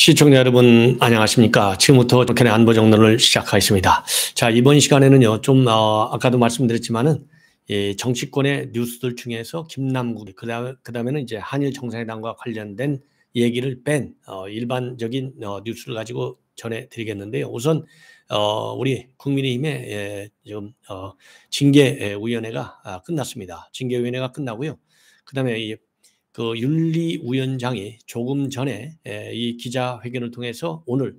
시청자 여러분 안녕하십니까. 지금부터 북한의 안보 정론을 시작하겠습니다. 자, 이번 시간에는요 좀 아까도 말씀드렸지만은 정치권의 뉴스들 중에서 김남국 그다음에는 이제 한일 정상회담과 관련된 얘기를 뺀 일반적인 뉴스를 가지고 전해드리겠는데요. 우선 우리 국민의힘의 지금 징계위원회가 끝났습니다. 징계위원회가 끝나고요. 그다음에 그 윤리위원장이 조금 전에 이 기자회견을 통해서 오늘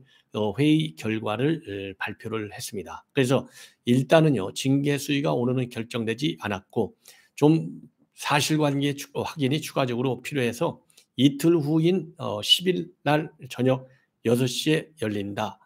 회의 결과를 발표를 했습니다. 그래서 일단은요 징계 수위가 오늘은 결정되지 않았고 좀 사실관계 확인이 추가적으로 필요해서 이틀 후인 10일 날 저녁 6시에 열린다.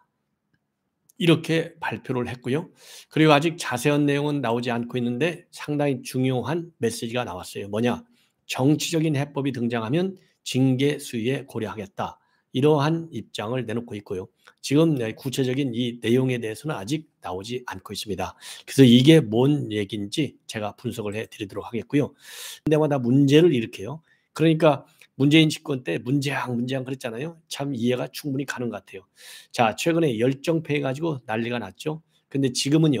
이렇게 발표를 했고요. 그리고 아직 자세한 내용은 나오지 않고 있는데 상당히 중요한 메시지가 나왔어요. 뭐냐? 정치적인 해법이 등장하면 징계 수위에 고려하겠다. 이러한 입장을 내놓고 있고요. 지금 구체적인 이 내용에 대해서는 아직 나오지 않고 있습니다. 그래서 이게 뭔 얘기인지 제가 분석을 해드리도록 하겠고요. 때마다 문제를 일으켜요. 그러니까 문재인 집권 때 문재앙 그랬잖아요. 참 이해가 충분히 가는 것 같아요. 자, 최근에 열정페이 가지고 난리가 났죠. 근데 지금은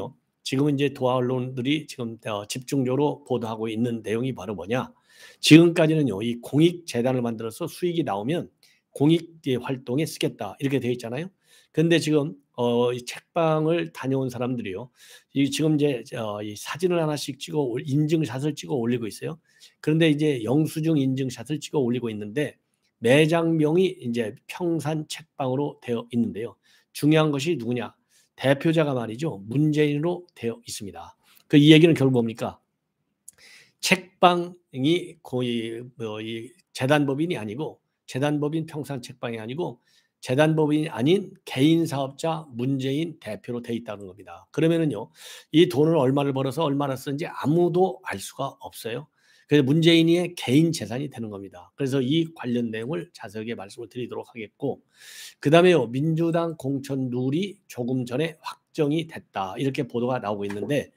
이제 도하 언론들이 지금 집중적으로 보도하고 있는 내용이 바로 뭐냐? 지금까지는요, 이 공익재단을 만들어서 수익이 나오면 공익 활동에 쓰겠다 이렇게 되어 있잖아요. 근데 지금 이 책방을 다녀온 사람들이요, 이 지금 이제 이 사진을 하나씩 찍어 인증샷을 찍어 올리고 있어요. 그런데 이제 영수증 인증샷을 찍어 올리고 있는데 매장명이 이제 평산 책방으로 되어 있는데요. 중요한 것이 누구냐? 대표자가 말이죠, 문재인으로 되어 있습니다. 그 이 얘기는 결국 뭡니까? 책방이 거의 이 재단법인이 아니고, 재단법인 평산 책방이 아니고 재단법인이 아닌 개인 사업자 문재인 대표로 돼 있다는 겁니다. 그러면은요, 이 돈을 얼마를 벌어서 얼마나 쓰는지 아무도 알 수가 없어요. 그래서 문재인의 개인 재산이 되는 겁니다. 그래서 이 관련 내용을 자세하게 말씀을 드리도록 하겠고, 그다음에요, 민주당 공천 룰이 조금 전에 확정이 됐다 이렇게 보도가 나오고 있는데,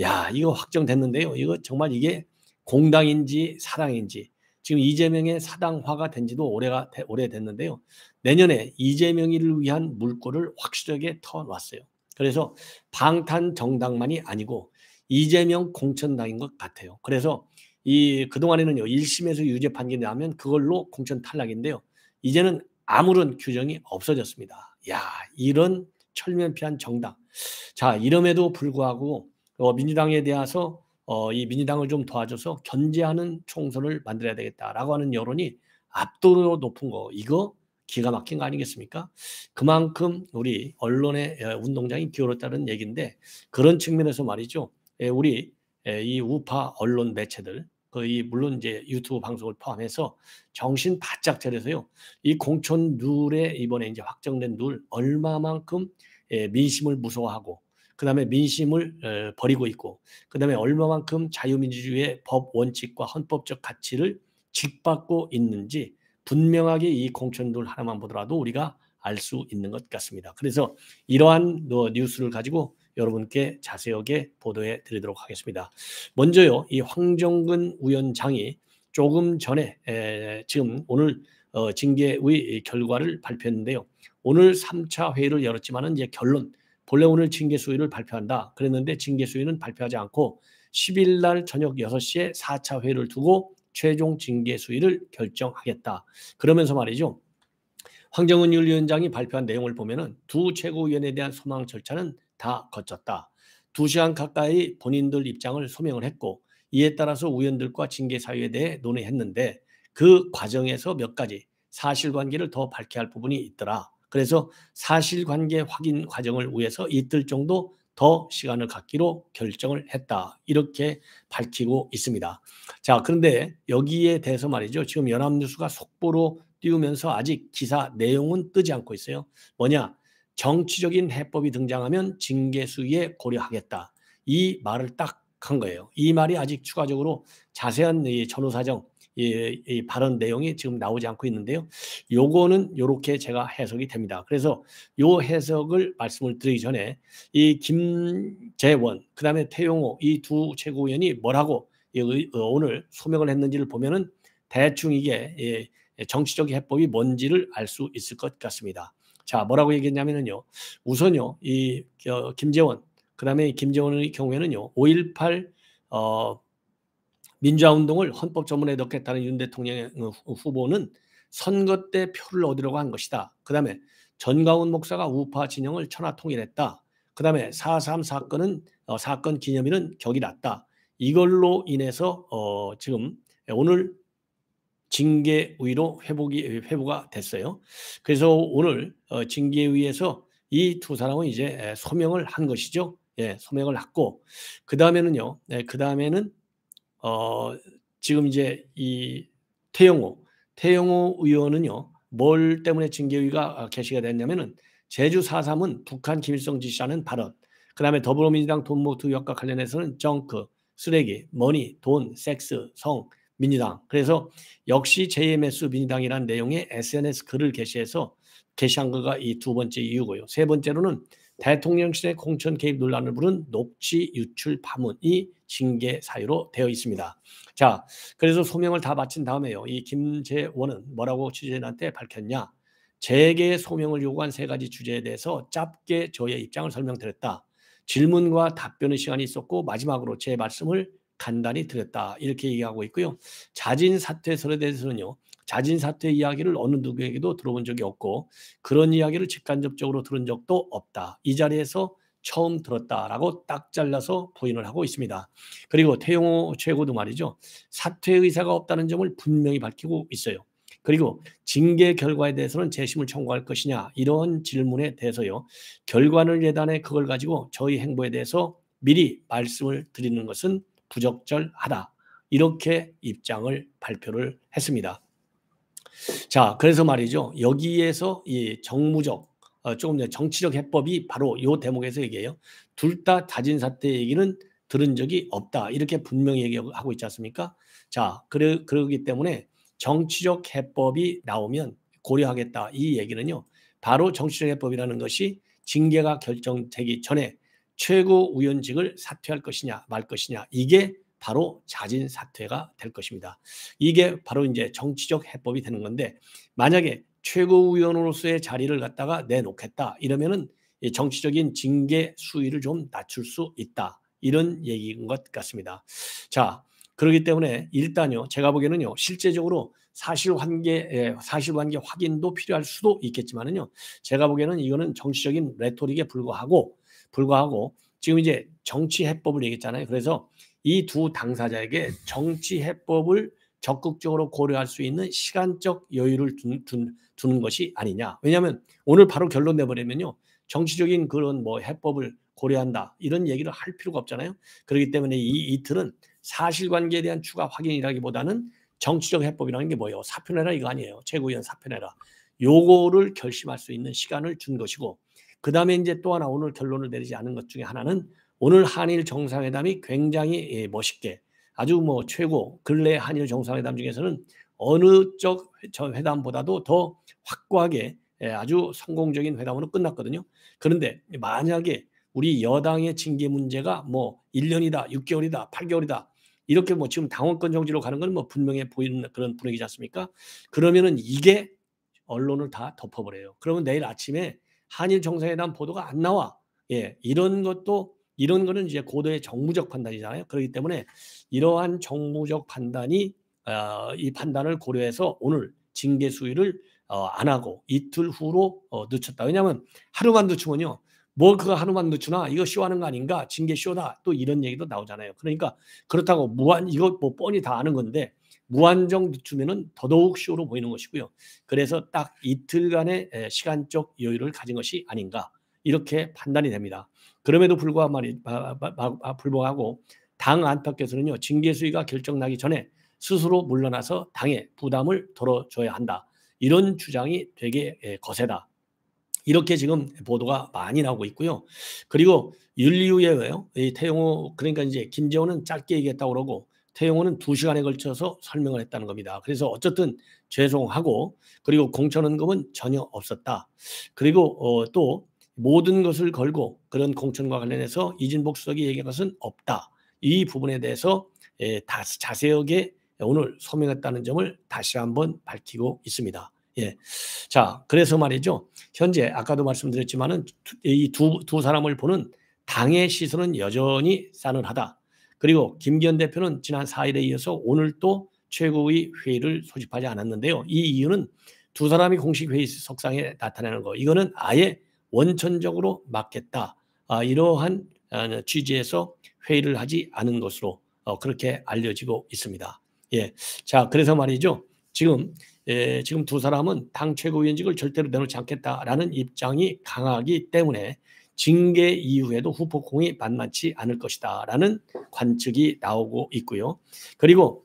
야, 이거 확정됐는데요. 이거 정말 이게 공당인지 사당인지, 지금 이재명의 사당화가 된 지도 오래됐는데요. 내년에 이재명이를 위한 물꼬를 확실하게 터놨어요. 그래서 방탄 정당만이 아니고 이재명 공천당인 것 같아요. 그래서 이 그동안에는요 1심에서 유죄 판결이 나면 그걸로 공천 탈락인데요. 이제는 아무런 규정이 없어졌습니다. 야, 이런 철면피한 정당. 자, 이름에도 불구하고 민주당에 대해서 이 민주당을 좀 도와줘서 견제하는 총선을 만들어야 되겠다라고 하는 여론이 압도적으로 높은 거, 이거 기가 막힌 거 아니겠습니까? 그만큼 우리 언론의 운동장이 기울었다는 얘기인데, 그런 측면에서 말이죠. 우리 이 우파 언론 매체들, 거의 물론 이제 유튜브 방송을 포함해서 정신 바짝 차려서요, 이 공천 룰에 이번에 이제 확정된 룰 얼마만큼 민심을 무서워하고, 그다음에 민심을 버리고 있고, 그다음에 얼마만큼 자유민주주의의 법 원칙과 헌법적 가치를 짓밟고 있는지 분명하게 이 공천들 하나만 보더라도 우리가 알 수 있는 것 같습니다. 그래서 이러한 뉴스를 가지고 여러분께 자세하게 보도해 드리도록 하겠습니다. 먼저요, 이 황정근 위원장이 조금 전에 지금 오늘 징계의 결과를 발표했는데요. 오늘 3차 회의를 열었지만은 이제 결론, 본래 오늘 징계 수위를 발표한다 그랬는데 징계 수위는 발표하지 않고 10일 날 저녁 6시에 4차 회의를 두고 최종 징계 수위를 결정하겠다. 그러면서 말이죠, 황정은 윤리위원장이 발표한 내용을 보면은 두 최고위원에 대한 소망 절차는 다 거쳤다. 2시간 가까이 본인들 입장을 소명을 했고, 이에 따라서 위원들과 징계 사유에 대해 논의했는데 그 과정에서 몇 가지 사실관계를 더 밝혀야 할 부분이 있더라. 그래서 사실관계 확인 과정을 위해서 이틀 정도 더 시간을 갖기로 결정을 했다. 이렇게 밝히고 있습니다. 자, 그런데 여기에 대해서 말이죠, 지금 연합뉴스가 속보로 띄우면서 아직 기사 내용은 뜨지 않고 있어요. 뭐냐? 정치적인 해법이 등장하면 징계 수위에 고려하겠다. 이 말을 딱 한 거예요. 이 말이 아직 추가적으로 자세한 이 전후사정, 이 발언 내용이 지금 나오지 않고 있는데요. 요거는 요렇게 제가 해석이 됩니다. 그래서 요 해석을 말씀을 드리기 전에 이 김재원, 그다음에 태용호 이 두 최고위원이 뭐라고 오늘 소명을 했는지를 보면은 대충 이게 정치적 해법이 뭔지를 알 수 있을 것 같습니다. 자, 뭐라고 얘기했냐면요. 우선요, 김재원, 그다음에 김재원의 경우에는요, 5.18 민주화운동을 헌법 전문에 넣겠다는 윤 대통령의 후보는 선거 때 표를 얻으려고 한 것이다. 그다음에 전광훈 목사가 우파 진영을 천하통일했다. 그다음에 4.3 사건은 사건 기념일은 격이 낮다. 이걸로 인해서 지금 오늘 징계의로 회부가 됐어요. 그래서 오늘 징계의에서 이 두 사람은 이제 소명을 한 것이죠. 예, 소명을 했고 그 다음에는요. 그 다음에는 어, 지금 이제 이 태영호 의원은요. 뭘 때문에 징계위가 개시가 됐냐면은 제주 4.3은 북한 김일성 지시하는 발언, 그다음에 더불어민주당 돈모투 의혹과 관련해서는 정크, 쓰레기, 머니, 돈, 섹스, 성, 민주당. 그래서 역시 JMS 민주당이라는 내용의 SNS 글을 게시한 거가 이 두 번째 이유고요. 세 번째로는 대통령실의 공천 개입 논란을 부른 녹취 유출 파문이 징계 사유로 되어 있습니다. 자, 그래서 소명을 다 마친 다음에요. 이 김재원은 뭐라고 취재진한테 밝혔냐? 재계 소명을 요구한 세 가지 주제에 대해서 짧게 저의 입장을 설명드렸다. 질문과 답변의 시간이 있었고 마지막으로 제 말씀을 간단히 드렸다. 이렇게 얘기하고 있고요. 자진 사퇴설에 대해서는요. 자진 사퇴 이야기를 어느 누구에게도 들어본 적이 없고 그런 이야기를 직간접적으로 들은 적도 없다. 이 자리에서 처음 들었다라고 딱 잘라서 부인을 하고 있습니다. 그리고 태용호 최고도 말이죠. 사퇴 의사가 없다는 점을 분명히 밝히고 있어요. 그리고 징계 결과에 대해서는 재심을 청구할 것이냐 이런 질문에 대해서요. 결과를 예단해 그걸 가지고 저희 행보에 대해서 미리 말씀을 드리는 것은 부적절하다. 이렇게 입장을 발표를 했습니다. 자, 그래서 말이죠. 여기에서 이 정무적 조금 전 정치적 해법이 바로 이 대목에서 얘기해요. 둘 다 자진 사퇴 얘기는 들은 적이 없다. 이렇게 분명히 얘기하고 있지 않습니까? 자, 그러기 때문에 정치적 해법이 나오면 고려하겠다. 이 얘기는요. 바로 정치적 해법이라는 것이 징계가 결정되기 전에 최고위원직을 사퇴할 것이냐 말 것이냐 이게 바로 자진 사퇴가 될 것입니다. 이게 바로 이제 정치적 해법이 되는 건데 만약에 최고위원으로서의 자리를 갖다가 내놓겠다 이러면은 정치적인 징계 수위를 좀 낮출 수 있다. 이런 얘기인 것 같습니다. 자, 그렇기 때문에 일단요, 제가 보기에는요, 실제적으로 사실관계 확인도 필요할 수도 있겠지만은요, 제가 보기에는 이거는 정치적인 레토릭에 불과하고 지금 이제 정치 해법을 얘기했잖아요. 그래서 이 두 당사자에게 정치 해법을 적극적으로 고려할 수 있는 시간적 여유를 두는 것이 아니냐. 왜냐하면 오늘 바로 결론 내버리면요. 정치적인 그런 뭐 해법을 고려한다. 이런 얘기를 할 필요가 없잖아요. 그렇기 때문에 이 이틀은 사실관계에 대한 추가 확인이라기보다는 정치적 해법이라는 게 뭐예요? 사표내라 이거 아니에요. 최고위원 사표내라. 요거를 결심할 수 있는 시간을 준 것이고 그다음에 이제 또 하나 오늘 결론을 내리지 않은 것 중에 하나는 오늘 한일 정상회담이 굉장히 멋있게 아주 뭐 최고 근래 한일 정상회담 중에서는 어느 쪽 회담보다도 더 확고하게 아주 성공적인 회담으로 끝났거든요. 그런데 만약에 우리 여당의 징계 문제가 뭐 1년이다, 6개월이다, 8개월이다 이렇게 뭐 지금 당원권 정지로 가는 건 뭐 분명해 보이는 그런 분위기지 않습니까? 그러면은 이게 언론을 다 덮어버려요. 그러면 내일 아침에 한일 정상회담 보도가 안 나와. 예, 이런 거는 이제 고도의 정무적 판단이잖아요. 그렇기 때문에 이러한 정무적 판단이 이 판단을 고려해서 오늘 징계 수위를 안 하고 이틀 후로 늦췄다. 왜냐하면 하루만 늦추면요. 뭘 그거 하루만 늦추나 이거 쇼하는 거 아닌가 징계 쇼다 또 이런 얘기도 나오잖아요. 그러니까 그렇다고 이거 뭐 뻔히 다 아는 건데 무한정 늦추면은 더더욱 쇼로 보이는 것이고요. 그래서 딱 이틀간의 시간적 여유를 가진 것이 아닌가 이렇게 판단이 됩니다. 그럼에도 불구하고 당 안팎에서는요. 징계 수위가 결정나기 전에 스스로 물러나서 당에 부담을 덜어줘야 한다. 이런 주장이 되게 거세다. 이렇게 지금 보도가 많이 나오고 있고요. 그리고 윤리위에요. 이 태용호 그러니까 이제 김재원은 짧게 얘기했다고 그러고 태용호는 2시간에 걸쳐서 설명을 했다는 겁니다. 그래서 어쨌든 죄송하고 그리고 공천원금은 전혀 없었다. 그리고 또 모든 것을 걸고 그런 공천과 관련해서 이진복 수석이 얘기한 것은 없다. 이 부분에 대해서 자세하게 오늘 소명했다는 점을 다시 한번 밝히고 있습니다. 예. 자, 그래서 말이죠. 현재 아까도 말씀드렸지만은 이 두 사람을 보는 당의 시선은 여전히 싸늘하다. 그리고 김기현 대표는 지난 4일에 이어서 오늘 또 최고위 회의를 소집하지 않았는데요. 이 이유는 두 사람이 공식 회의 석상에 나타나는 거. 이거는 아예 원천적으로 막겠다. 이러한 취지에서 회의를 하지 않은 것으로 그렇게 알려지고 있습니다. 예. 자, 그래서 말이죠. 지금 두 사람은 당 최고위원직을 절대로 내놓지 않겠다라는 입장이 강하기 때문에 징계 이후에도 후폭풍이 만만치 않을 것이다라는 관측이 나오고 있고요. 그리고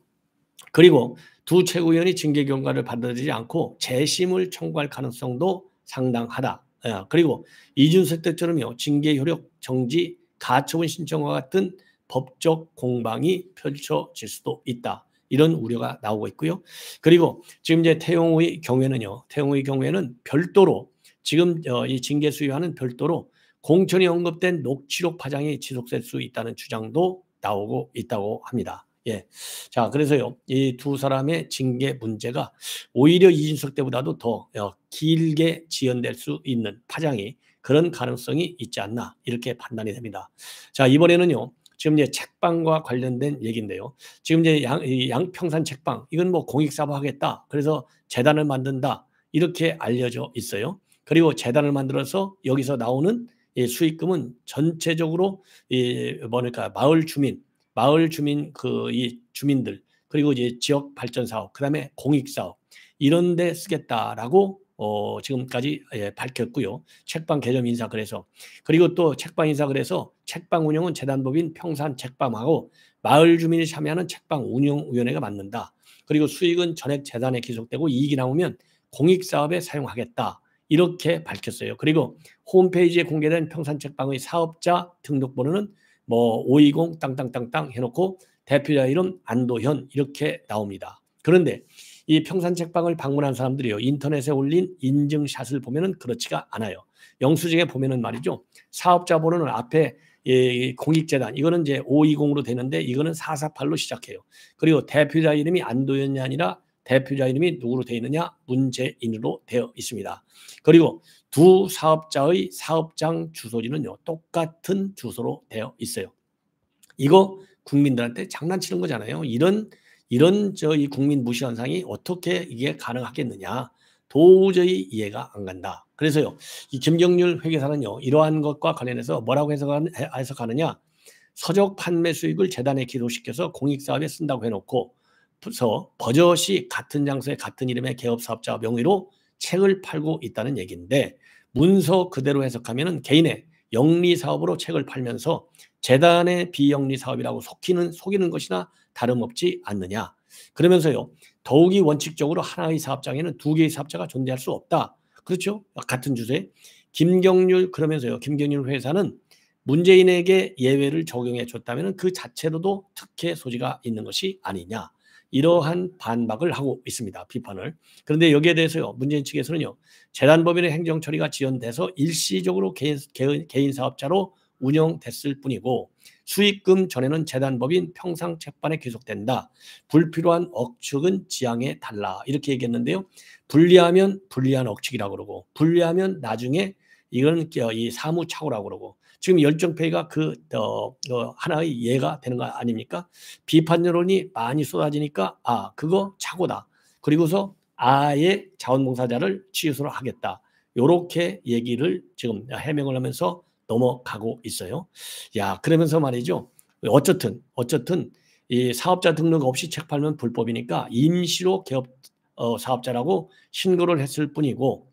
두 최고위원이 징계 경과를 받아들이지 않고 재심을 청구할 가능성도 상당하다. 그리고 이준석 때처럼요. 징계 효력 정지 가처분 신청과 같은 법적 공방이 펼쳐질 수도 있다. 이런 우려가 나오고 있고요. 그리고 지금 이제 태용의 경우에는 별도로 지금 이 징계 수위와는 별도로 공천이 언급된 녹취록 파장이 지속될 수 있다는 주장도 나오고 있다고 합니다. 예. 자, 그래서요, 이 두 사람의 징계 문제가 오히려 이준석 때보다도 더 길게 지연될 수 있는 파장이 그런 가능성이 있지 않나 이렇게 판단이 됩니다. 자, 이번에는요. 지금 이제 책방과 관련된 얘기인데요. 지금 이제 양평산 책방 이건 뭐 공익사업 하겠다. 그래서 재단을 만든다. 이렇게 알려져 있어요. 그리고 재단을 만들어서 여기서 나오는 이 수익금은 전체적으로 마을 주민 이 주민들 그리고 이제 지역 발전 사업 그다음에 공익 사업 이런 데 쓰겠다라고 지금까지 밝혔고요. 책방 개점 인사 그래서 그리고 또 책방 인사 그래서 책방 운영은 재단법인 평산 책방하고 마을 주민이 참여하는 책방 운영위원회가 맡는다. 그리고 수익은 전액 재단에 기속되고 이익이 나오면 공익 사업에 사용하겠다. 이렇게 밝혔어요. 그리고 홈페이지에 공개된 평산 책방의 사업자 등록번호는 뭐 520 땅땅땅땅 해놓고 대표자 이름 안도현 이렇게 나옵니다. 그런데 이 평산 책방을 방문한 사람들이요. 인터넷에 올린 인증샷을 보면은 그렇지가 않아요. 영수증에 보면은 말이죠. 사업자 번호는 앞에 공익재단 이거는 이제 520으로 되는데 이거는 448로 시작해요. 그리고 대표자 이름이 안도현이 아니라 대표자 이름이 누구로 되어 있느냐? 문재인으로 되어 있습니다. 그리고 두 사업자의 사업장 주소지는요. 똑같은 주소로 되어 있어요. 이거 국민들한테 장난치는 거잖아요. 이런 이 국민 무시 현상이 어떻게 이게 가능하겠느냐. 도저히 이해가 안 간다. 그래서요. 이 김경률 회계사는요. 이러한 것과 관련해서 뭐라고 해석하느냐. 서적 판매 수익을 재단에 기록시켜서 공익사업에 쓴다고 해놓고 버젓이 같은 장소에 같은 이름의 개업사업자 명의로 책을 팔고 있다는 얘기인데 문서 그대로 해석하면 개인의 영리사업으로 책을 팔면서 재단의 비영리사업이라고 속이는 것이나 다름없지 않느냐. 그러면서요. 더욱이 원칙적으로 하나의 사업장에는 두 개의 사업자가 존재할 수 없다. 그렇죠? 같은 주제에. 그러면서요. 김경률 회사는 문재인에게 예외를 적용해 줬다면 그 자체로도 특혜 소지가 있는 것이 아니냐. 이러한 반박을 하고 있습니다. 비판을. 그런데 여기에 대해서요. 문재인 측에서는요. 재단법인의 행정처리가 지연돼서 일시적으로 개인 사업자로 운영됐을 뿐이고 수익금 전에는 재단법인 평상책반에 귀속된다. 불필요한 억측은 지양해 달라. 이렇게 얘기했는데요. 불리하면 불리한 억측이라고 그러고 불리하면 나중에 이건 이 사무착오라고 그러고 지금 열정페이가 하나의 예가 되는 거 아닙니까? 비판 여론이 많이 쏟아지니까 그거 착오다. 그리고서 아예 자원봉사자를 취소를 하겠다. 요렇게 얘기를 지금 해명을 하면서 넘어가고 있어요. 야, 그러면서 말이죠. 어쨌든 이 사업자 등록 없이 책 팔면 불법이니까 임시로 개업 사업자라고 신고를 했을 뿐이고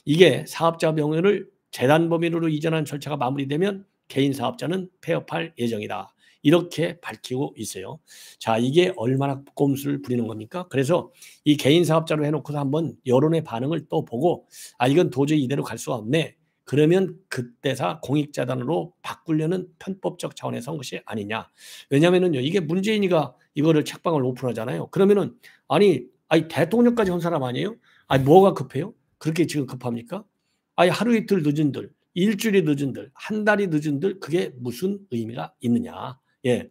이게 사업자 명의를 재단법인으로 이전한 절차가 마무리되면 개인 사업자는 폐업할 예정이다. 이렇게 밝히고 있어요. 자, 이게 얼마나 꼼수를 부리는 겁니까? 그래서 이 개인 사업자로 해놓고서 한번 여론의 반응을 또 보고 이건 도저히 이대로 갈 수가 없네. 그러면 그때사 공익재단으로 바꾸려는 편법적 차원에서 한 것이 아니냐. 왜냐하면요 이게 문재인이가 이거를 책방을 오픈하잖아요. 그러면은 아니 대통령까지 한 사람 아니에요? 뭐가 급해요? 그렇게 지금 급합니까? 하루 이틀 늦은들, 일주일이 늦은들, 한 달이 늦은들 그게 무슨 의미가 있느냐. 예.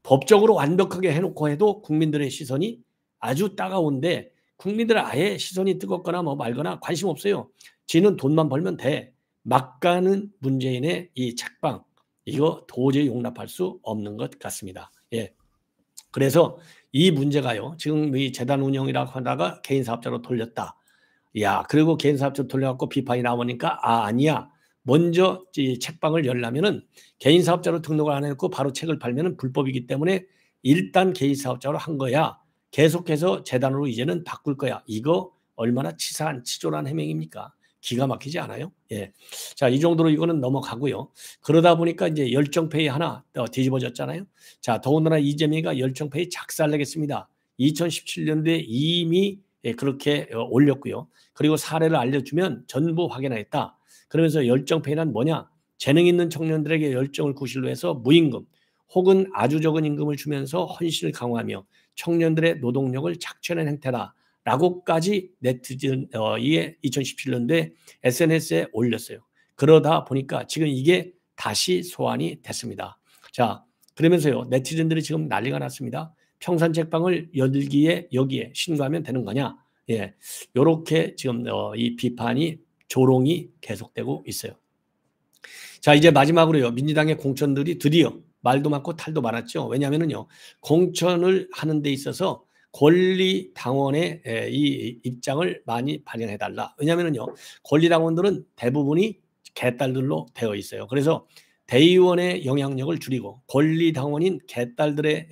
법적으로 완벽하게 해놓고 해도 국민들의 시선이 아주 따가운데 국민들은 아예 시선이 뜨겁거나 뭐 말거나 관심 없어요. 지는 돈만 벌면 돼. 막 가는 문재인의 이 책방 이거 도저히 용납할 수 없는 것 같습니다. 예. 그래서 이 문제가요. 지금 이 재단 운영이라고 하다가 개인 사업자로 돌렸다. 야, 그리고 개인 사업자로 돌려갖고 비판이 나오니까 아니야. 먼저 이 책방을 열려면은 개인 사업자로 등록을 안 해놓고 바로 책을 팔면은 불법이기 때문에 일단 개인 사업자로 한 거야. 계속해서 재단으로 이제는 바꿀 거야. 이거 얼마나 치사한 치졸한 해명입니까? 기가 막히지 않아요? 예. 자, 이 정도로 이거는 넘어가고요. 그러다 보니까 이제 열정페이 하나 뒤집어졌잖아요. 자, 더군다나 이재명이가 열정페이 작살내겠습니다. 2017년도에 이미 그렇게 올렸고요. 그리고 사례를 알려주면 전부 확인하겠다. 그러면서 열정페이는 뭐냐? 재능 있는 청년들에게 열정을 구실로 해서 무임금 혹은 아주 적은 임금을 주면서 헌신을 강화하며 청년들의 노동력을 착취하는 행태다. 라고까지 네티즌 2017년도에 SNS에 올렸어요. 그러다 보니까 지금 이게 다시 소환이 됐습니다. 자, 그러면서요. 네티즌들이 지금 난리가 났습니다. 평산책방을 열기에 여기에 신고하면 되는 거냐? 예, 요렇게 지금 이 비판이 조롱이 계속되고 있어요. 자, 이제 마지막으로요. 민주당의 공천들이 드디어 말도 많고 탈도 많았죠. 왜냐하면요. 공천을 하는 데 있어서 권리당원의 이 입장을 많이 반영해달라. 왜냐하면요. 권리당원들은 대부분이 개딸들로 되어 있어요. 그래서 대의원의 영향력을 줄이고 권리당원인 개딸들의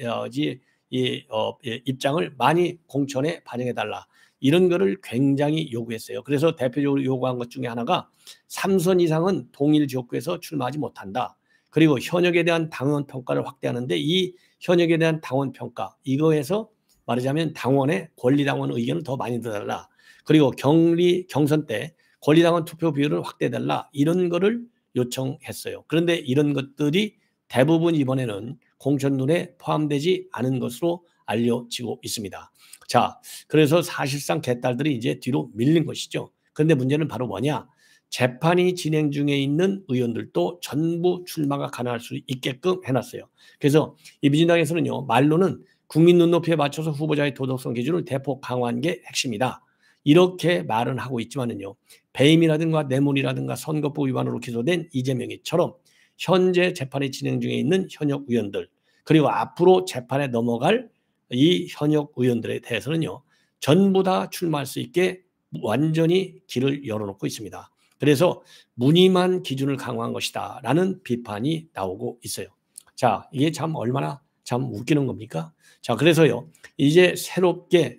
입장을 많이 공천에 반영해달라. 이런 거를 굉장히 요구했어요. 그래서 대표적으로 요구한 것 중에 하나가 3선 이상은 동일 지역구에서 출마하지 못한다. 그리고 현역에 대한 당원 평가를 확대하는데 이 현역에 대한 당원 평가 이거에서 말하자면 당원의 권리당원 의견을 더 많이 들어달라. 그리고 경선 때 권리당원 투표 비율을 확대해달라. 이런 거를 요청했어요. 그런데 이런 것들이 대부분 이번에는 공천론에 포함되지 않은 것으로 알려지고 있습니다. 자, 그래서 사실상 개딸들이 이제 뒤로 밀린 것이죠. 그런데 문제는 바로 뭐냐? 재판이 진행 중에 있는 의원들도 전부 출마가 가능할 수 있게끔 해놨어요. 그래서 이 민주당에서는요. 말로는 국민 눈높이에 맞춰서 후보자의 도덕성 기준을 대폭 강화한 게 핵심이다. 이렇게 말은 하고 있지만은요. 배임이라든가 뇌물이라든가 선거법 위반으로 기소된 이재명이처럼 현재 재판이 진행 중에 있는 현역 의원들 그리고 앞으로 재판에 넘어갈 이 현역 의원들에 대해서는요. 전부 다 출마할 수 있게 완전히 길을 열어놓고 있습니다. 그래서 무늬만 기준을 강화한 것이다 라는 비판이 나오고 있어요. 자, 이게 참 얼마나 참 웃기는 겁니까? 자, 그래서요. 이제 새롭게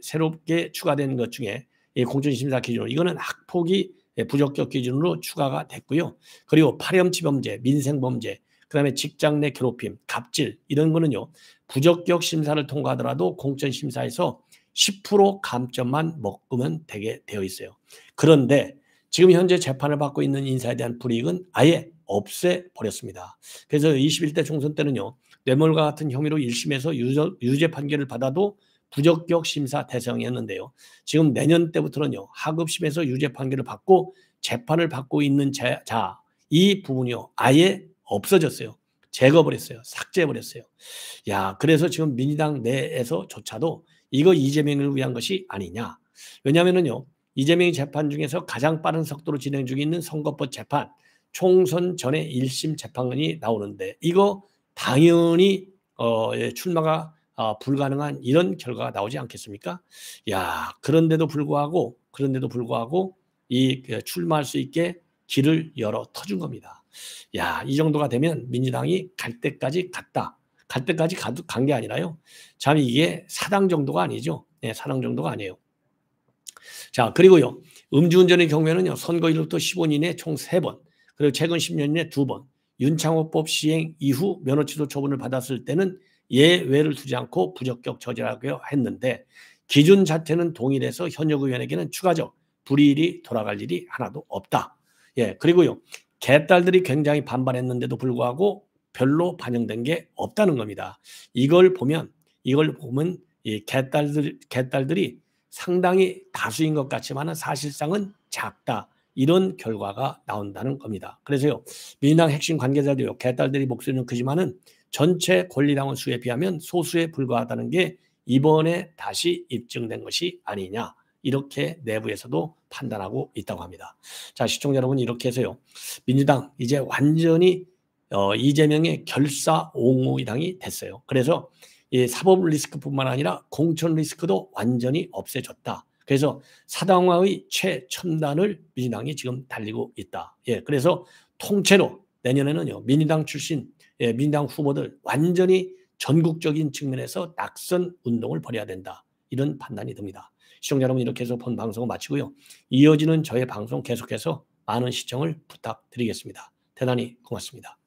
추가된 것 중에 공천심사 기준으로 이거는 학폭이 부적격 기준으로 추가가 됐고요. 그리고 파렴치 범죄, 민생범죄, 그다음에 직장 내 괴롭힘, 갑질 이런 거는요. 부적격 심사를 통과하더라도 공천심사에서 10% 감점만 먹으면 되게 되어 있어요. 그런데 지금 현재 재판을 받고 있는 인사에 대한 불이익은 아예 없애버렸습니다. 그래서 21대 총선 때는요. 뇌물과 같은 혐의로 1심에서 유죄 판결을 받아도 부적격 심사 대상이었는데요. 지금 내년 때부터는요. 하급심에서 유죄 판결을 받고 재판을 받고 있는 이 부분이요. 아예 없어졌어요. 제거버렸어요. 삭제해버렸어요. 야, 그래서 지금 민주당 내에서조차도 이거 이재명을 위한 것이 아니냐. 왜냐하면요. 이재명이 재판 중에서 가장 빠른 속도로 진행 중에 있는 선거법 재판, 총선 전에 1심 재판이 나오는데 이거 당연히 출마가 불가능한 이런 결과가 나오지 않겠습니까? 야, 그런데도 불구하고 이 출마할 수 있게 길을 열어 터준 겁니다. 야, 이 정도가 되면 민주당이 갈 때까지 갔다. 갈 때까지 간 게 아니라요. 참 이게 사당 정도가 아니죠. 네, 사당 정도가 아니에요. 자, 그리고요. 음주운전의 경우에는요. 선거일로부터 15년 이내 총 3번, 그리고 최근 10년 이내 2번, 윤창호법 시행 이후 면허취소 처분을 받았을 때는 예외를 두지 않고 부적격 저지라고 했는데 기준 자체는 동일해서 현역 의원에게는 추가적 불이익이 돌아갈 일이 하나도 없다. 예, 그리고요. 개딸들이 굉장히 반발했는데도 불구하고 별로 반영된 게 없다는 겁니다. 이걸 보면 이 개딸들이 상당히 다수인 것 같지만 사실상은 작다. 이런 결과가 나온다는 겁니다. 그래서요. 민주당 핵심 관계자들요. 개딸들이 목소리는 크지만은 전체 권리당원 수에 비하면 소수에 불과하다는 게 이번에 다시 입증된 것이 아니냐, 이렇게 내부에서도 판단하고 있다고 합니다. 자, 시청자 여러분, 이렇게 해서요, 민주당 이제 완전히 이재명의 결사옹호당이 됐어요. 그래서 이 사법 리스크뿐만 아니라 공천 리스크도 완전히 없애졌다. 그래서 사당화의 최첨단을 민주당이 지금 달리고 있다. 예, 그래서 통째로 내년에는요, 민주당 출신, 민주당 후보들 완전히 전국적인 측면에서 낙선 운동을 벌여야 된다, 이런 판단이 듭니다. 시청자 여러분, 이렇게 해서 본 방송을 마치고요, 이어지는 저의 방송 계속해서 많은 시청을 부탁드리겠습니다. 대단히 고맙습니다.